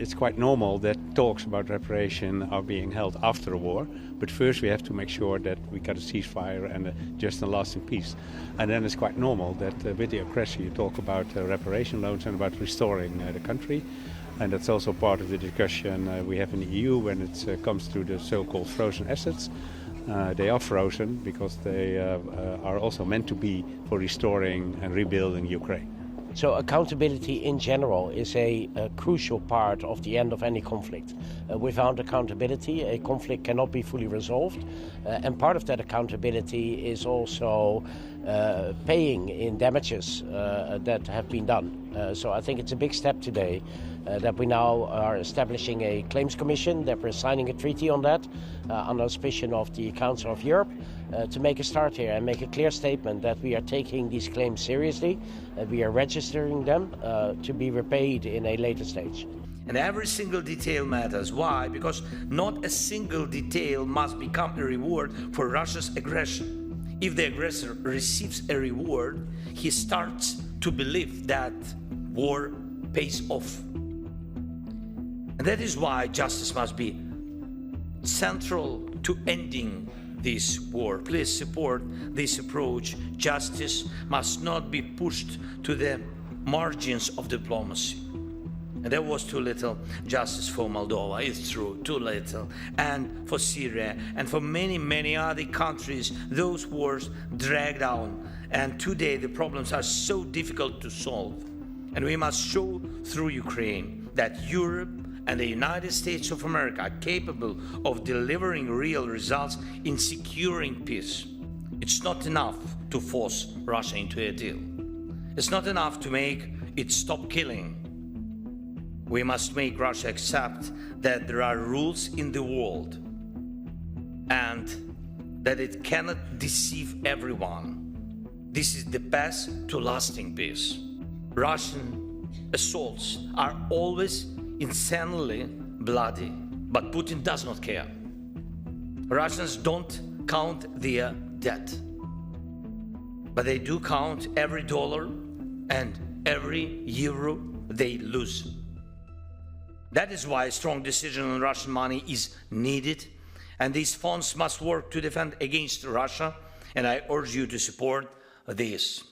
it's quite normal that talks about reparation are being held after a war. But first we have to make sure that we got a ceasefire and a just and lasting peace. And then it's quite normal that with the aggressor you talk about reparation loans and about restoring the country. And that's also part of the discussion we have in the EU when it comes to the so-called frozen assets. They are frozen because they are also meant to be for restoring and rebuilding Ukraine. So accountability in general is a crucial part of the end of any conflict. Without accountability, a conflict cannot be fully resolved. And part of that accountability is also paying in damages that have been done. So I think it's a big step today that we now are establishing a claims commission, that we're signing a treaty on that under auspice of the Council of Europe to make a start here and make a clear statement that we are taking these claims seriously, that we are registering them to be repaid in a later stage. And every single detail matters. Why? Because not a single detail must become a reward for Russia's aggression. If the aggressor receives a reward, he starts to believe that war pays off. And that is why justice must be central to ending this war. Please support this approach. Justice must not be pushed to the margins of diplomacy. And there was too little justice for Moldova, it's true, too little. And for Syria and for many, many other countries, those wars dragged on. And today the problems are so difficult to solve. And we must show through Ukraine that Europe and the United States of America are capable of delivering real results in securing peace. It's not enough to force Russia into a deal. It's not enough to make it stop killing. We must make Russia accept that there are rules in the world and that it cannot deceive everyone. This is the path to lasting peace. Russian assaults are always insanely bloody, but Putin does not care. Russians don't count their debt, but they do count every dollar and every euro they lose. That is why a strong decision on Russian money is needed, and these funds must work to defend against Russia, and I urge you to support this.